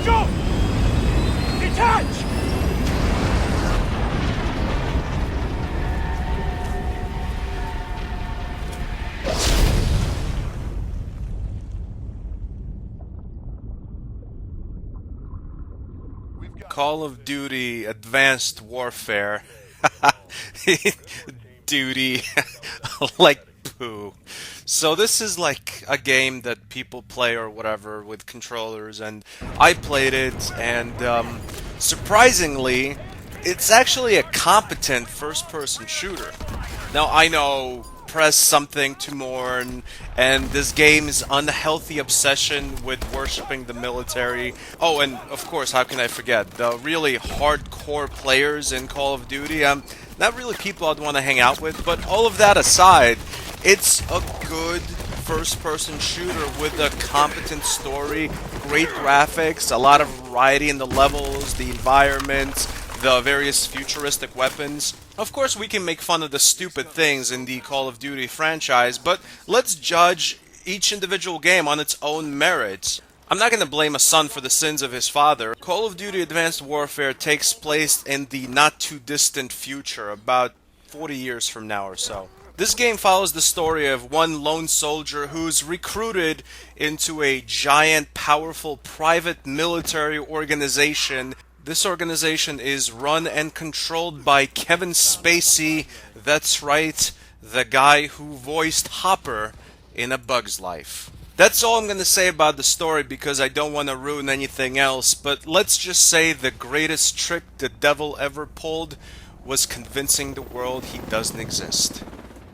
Angel! Detach! Call of Duty Advanced Warfare. Duty. Like poo. So this is like a game that people play or whatever with controllers, and I played it, and surprisingly, it's actually a competent first-person shooter. Now I know, press something to mourn, and this game's unhealthy obsession with worshipping the military. Oh, and of course, how can I forget the really hardcore players in Call of Duty? Not really people I'd want to hang out with, but all of that aside, it's a good first-person shooter with a competent story, great graphics, a lot of variety in the levels, the environments, the various futuristic weapons. Of course, we can make fun of the stupid things in the Call of Duty franchise, but let's judge each individual game on its own merits. I'm not going to blame a son for the sins of his father. Call of Duty Advanced Warfare takes place in the not-too-distant future, about 40 years from now or so. This game follows the story of one lone soldier who's recruited into a giant, powerful, private military organization. This organization is run and controlled by Kevin Spacey. That's right, the guy who voiced Hopper in A Bug's Life. That's all I'm going to say about the story because I don't want to ruin anything else, but let's just say the greatest trick the devil ever pulled was convincing the world he doesn't exist.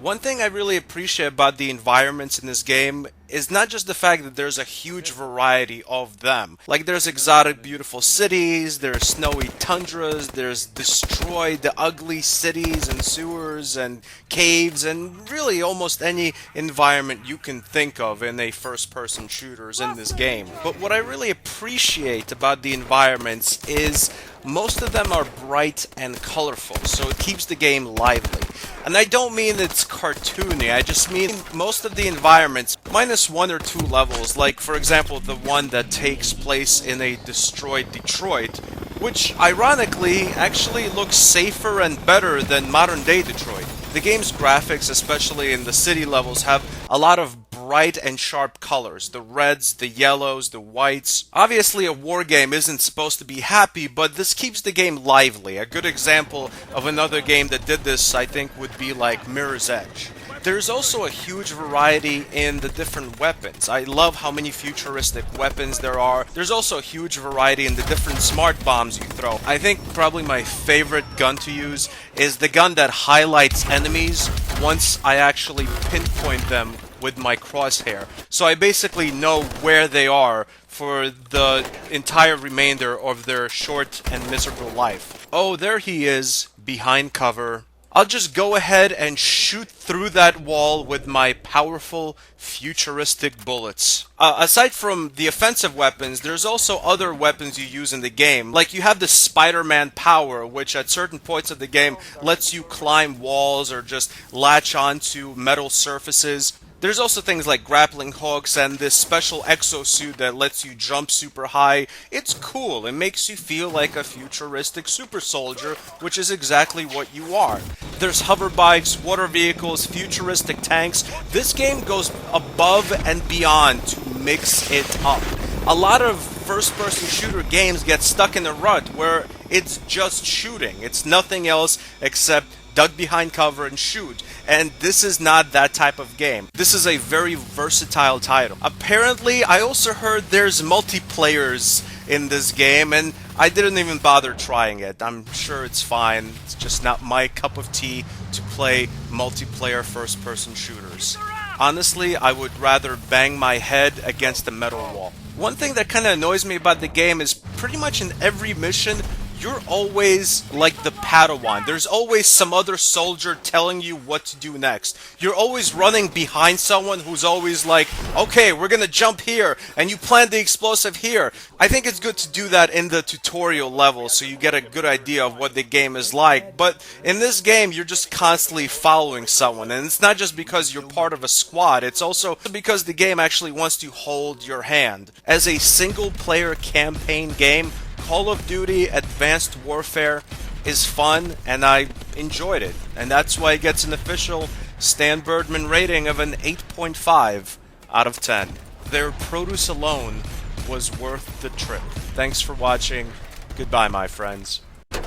One thing I really appreciate about the environments in this game is not just the fact that there's a huge variety of them. Like, there's exotic, beautiful cities, there's snowy tundras, there's destroyed, ugly cities and sewers and caves, and really almost any environment you can think of in a first-person shooters in this game. But what I really appreciate about the environments is most of them are bright and colorful, so it keeps the game lively. And I don't mean it's cartoony, I just mean most of the environments, minus one or two levels, like for example the one that takes place in a destroyed Detroit, which ironically actually looks safer and better than modern day Detroit. The game's graphics, especially in the city levels, have a lot of bright and sharp colors. The reds, the yellows, the whites. Obviously a war game isn't supposed to be happy, but this keeps the game lively. A good example of another game that did this, I think, would be like Mirror's Edge. There's also a huge variety in the different weapons. I love how many futuristic weapons there are. There's also a huge variety in the different smart bombs you throw. I think probably my favorite gun to use is the gun that highlights enemies once I actually pinpoint them with my crosshair. So I basically know where they are for the entire remainder of their short and miserable life. Oh, there he is, behind cover. I'll just go ahead and shoot through that wall with my powerful, futuristic bullets. Aside from the offensive weapons, there's also other weapons you use in the game. Like, you have the Spider-Man power, which at certain points of the game lets you climb walls or just latch onto metal surfaces. There's also things like grappling hooks and this special exosuit that lets you jump super high. It's cool. It makes you feel like a futuristic super soldier, which is exactly what you are. There's hover bikes, water vehicles, futuristic tanks. This game goes above and beyond to mix it up. A lot of first-person shooter games get stuck in a rut where it's just shooting. It's nothing else except duck behind cover and shoot. And this is not that type of game. This is a very versatile title. Apparently, I also heard there's multiplayers in this game, and I didn't even bother trying it. I'm sure it's fine. It's just not my cup of tea to play multiplayer first-person shooters. Honestly, I would rather bang my head against a metal wall. One thing that kind of annoys me about the game is pretty much in every mission, you're always like the Padawan. There's always some other soldier telling you what to do next. You're always running behind someone who's always like, okay, we're gonna jump here, and you plant the explosive here. I think it's good to do that in the tutorial level so you get a good idea of what the game is like, but in this game you're just constantly following someone, and it's not just because you're part of a squad, it's also because the game actually wants to hold your hand. As a single-player campaign game, Call of Duty Advanced Warfare is fun, and I enjoyed it, and that's why it gets an official stanburdman rating of an 8.5 out of 10. Their produce alone was worth the trip. Thanks for watching. Goodbye, my friends. Your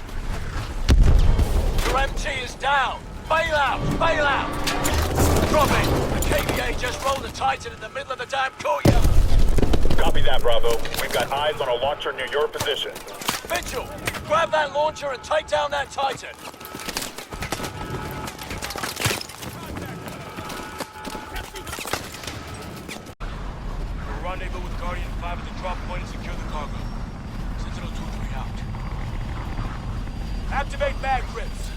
MT is down. Bail out! Bail out! Drop it! The KVA just rolled a Titan in the middle of the damn courtyard. Copy that, Bravo. We've got eyes on a launcher near your position. Mitchell, grab that launcher and take down that Titan. We'll rendezvous with Guardian 5 at the drop point and secure the cargo. Sentinel 2-3 out. Activate mag grips.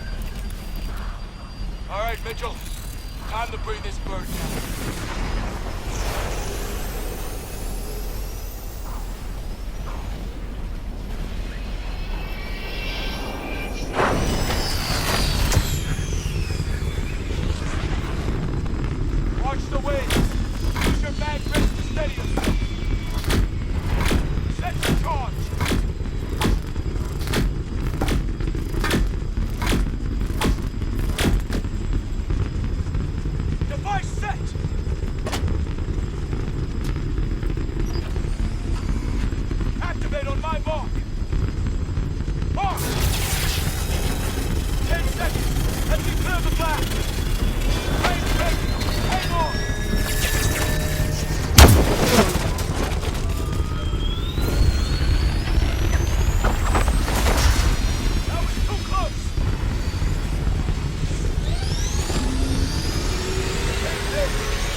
All right, Mitchell. Time to bring this bird down. Watch the wind. Use your mag grips to steady yourself. Set the charge. Device set. Activate on my mark. Mark. 10 seconds. Let me clear the blast. Range ready. Hang on! That was too close!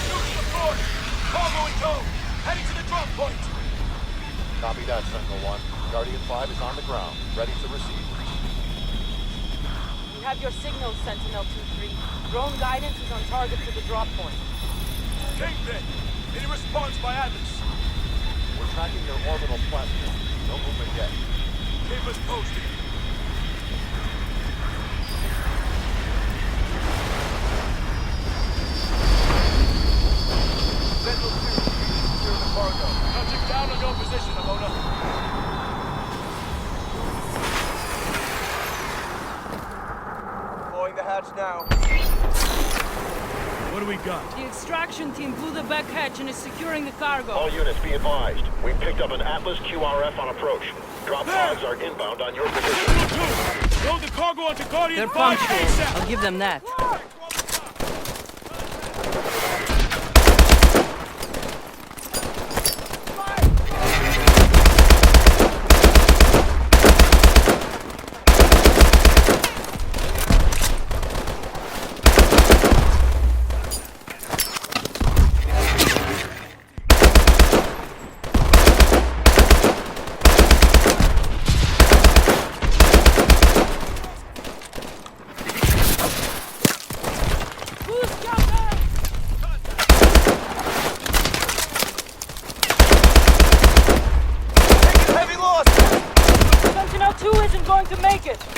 Shooting the floor! Cargo in tow! Heading to the drop point! Copy that, Sentinel-1. Guardian 5 is on the ground, ready to receive. We have your signal, Sentinel 2-3. Drone guidance is on target for the drop point. Kingpin! Any response by Atlas? We're tracking your orbital platform. No movement yet. Keep us posted. Sentinel 2, secure the cargo. Touching down on your position, Amona. The hatch now. What do we got? The extraction team blew the back hatch and is securing the cargo. All units be advised. We picked up an Atlas QRF on approach. Drop pods are inbound on your position. Load the cargo onto Guardian They're 5 punctual. ASAP. I'll give them that.